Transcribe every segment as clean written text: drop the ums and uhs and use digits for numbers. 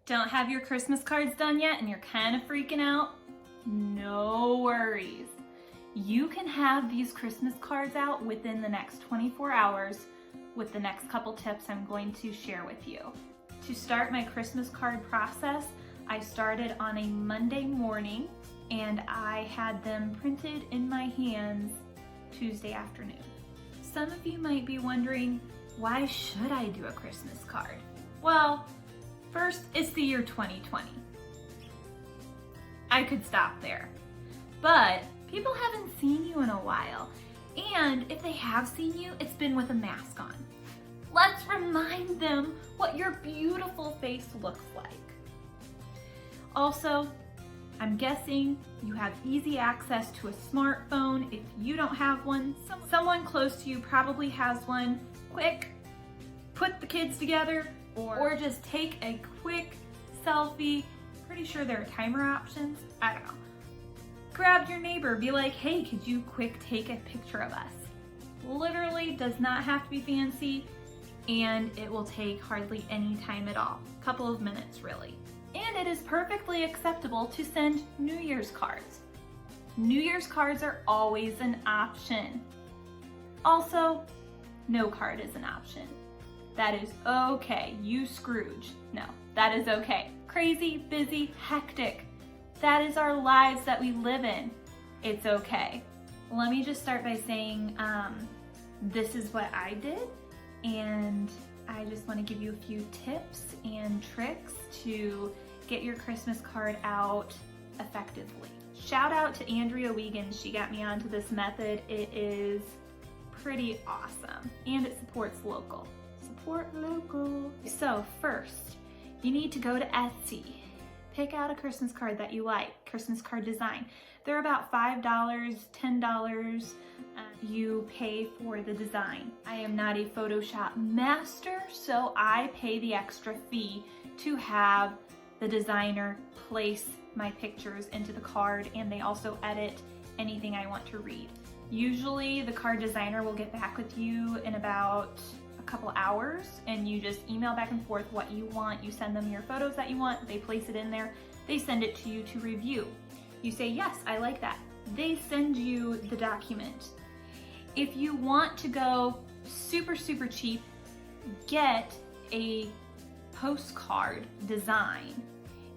Don't have your Christmas cards done yet and you're kind of freaking out? No worries. You can have these Christmas cards out within the next 24 hours with the next couple tips I'm going to share with you. To start my Christmas card process, I started on a Monday morning and I had them printed in my hands Tuesday afternoon. Some of you might be wondering, why should I do a Christmas card? Well, first, it's the year 2020. I could stop there. But people haven't seen you in a while. And if they have seen you, it's been with a mask on. Let's remind them what your beautiful face looks like. Also, I'm guessing you have easy access to a smartphone. If you don't have one, someone close to you probably has one. Quick, put the kids together or just take a quick selfie. Pretty sure there are timer options. I don't know. Grab your neighbor, be like, hey, could you quick take a picture of us? Literally does not have to be fancy and it will take hardly any time at all. A couple of minutes really. And it is perfectly acceptable to send New Year's cards. New Year's cards are always an option. Also, no card is an option. That is okay. You Scrooge. No, that is okay. Crazy, busy, hectic. That is our lives that we live in. It's okay. Let me just start by saying this is what I did, and I just want to give you a few tips and tricks to get your Christmas card out effectively. Shout out to Andrea Wiegand. She got me onto this method. It is pretty awesome and it supports local. Support local. So first, you need to go to Etsy. Pick out a Christmas card that you like, Christmas card design. They're about $5, $10. You pay for the design. I am not a Photoshop master, so I pay the extra fee to have the designer place my pictures into the card, and they also edit anything I want to read. Usually the card designer will get back with you in about a couple hours, and you just email back and forth what you want. You send them your photos that you want, they place it in there, they send it to you to review. You say, yes, I like that. They send you the document. If you want to go super, super cheap, get a postcard design,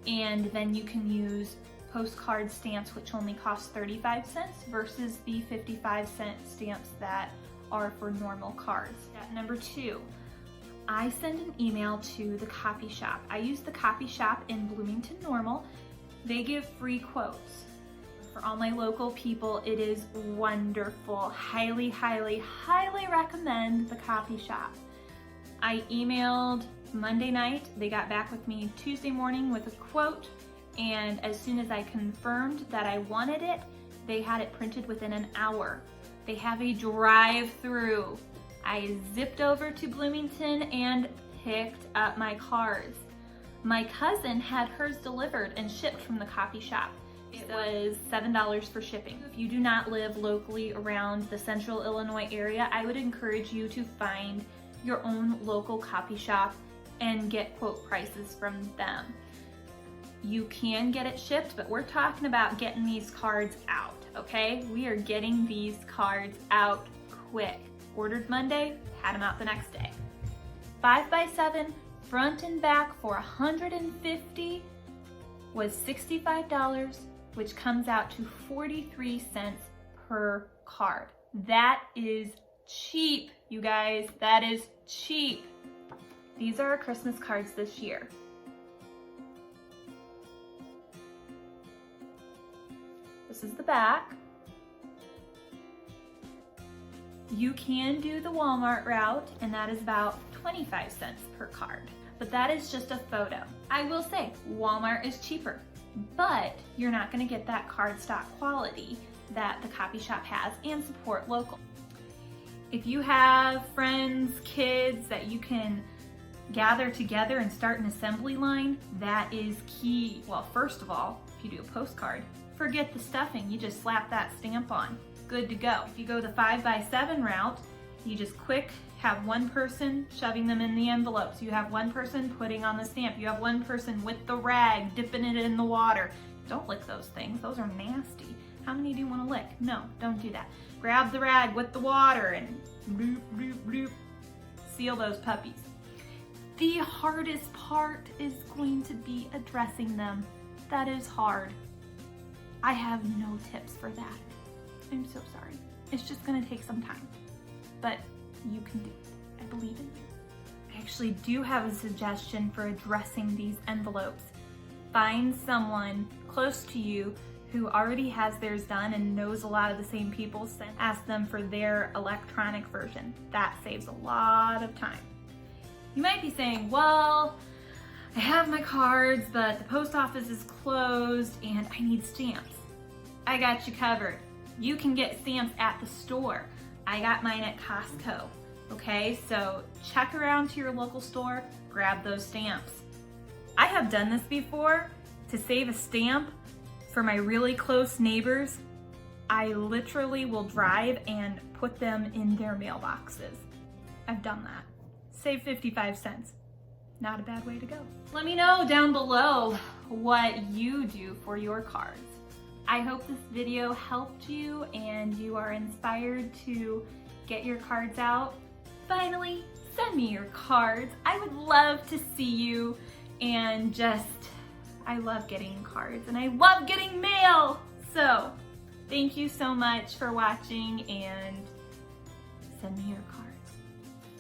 and then you can use postcard stamps, which only cost 35 cents versus the 55-cent stamps that are for normal cards. Step number 2, I send an email to the copy shop. I use the copy shop in Bloomington Normal. They give free quotes. For all my local people, it is wonderful. Highly, highly, highly recommend the copy shop. I emailed Monday night. They got back with me Tuesday morning with a quote, and as soon as I confirmed that I wanted it, they had it printed within an hour. They have a drive-through. I zipped over to Bloomington and picked up my cards. My cousin had hers delivered and shipped from the copy shop. It was $7 for shipping. If you do not live locally around the central Illinois area, I would encourage you to find your own local copy shop and get quote prices from them. You can get it shipped, but we're talking about getting these cards out, okay? We are getting these cards out quick. Ordered Monday, had them out the next day. 5x7, front and back for $150 was $65, which comes out to 43 cents per card. That is cheap, you guys. That is cheap. These are our Christmas cards this year. This is the back. You can do the Walmart route, and that is about 25 cents per card. But that is just a photo. I will say, Walmart is cheaper, but you're not gonna get that cardstock quality that the copy shop has, and support local. If you have friends, kids that you can gather together and start an assembly line, that is key. Well, first of all, if you do a postcard, forget the stuffing, you just slap that stamp on. Good to go. If you go the 5x7 route, you just quick have one person shoving them in the envelopes. You have one person putting on the stamp. You have one person with the rag dipping it in the water. Don't lick those things. Those are nasty. How many do you want to lick? No, don't do that. Grab the rag with the water and bloop, bloop, bloop. Seal those puppies. The hardest part is going to be addressing them. That is hard. I have no tips for that. I'm so sorry. It's just gonna take some time, but you can do it. I believe in you. I actually do have a suggestion for addressing these envelopes. Find someone close to you who already has theirs done and knows a lot of the same people. Ask them for their electronic version. That saves a lot of time. You might be saying, well, I have my cards, but the post office is closed and I need stamps. I got you covered. You can get stamps at the store. I got mine at Costco. Okay, so check around to your local store, grab those stamps. I have done this before. To save a stamp for my really close neighbors, I literally will drive and put them in their mailboxes. I've done that. Save 55 cents. Not a bad way to go. Let me know down below what you do for your cards. I hope this video helped you and you are inspired to get your cards out. Finally, send me your cards. I would love to see you, and I love getting cards and I love getting mail. So thank you so much for watching and send me your cards.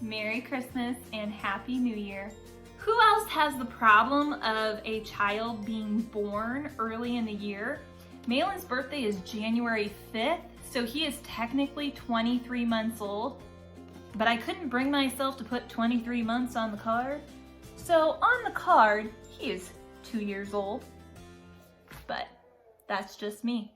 Merry Christmas and Happy New Year. Who else has the problem of a child being born early in the year? Malin's birthday is January 5th, so he is technically 23 months old, but I couldn't bring myself to put 23 months on the card. So on the card, he is 2 years old, but that's just me.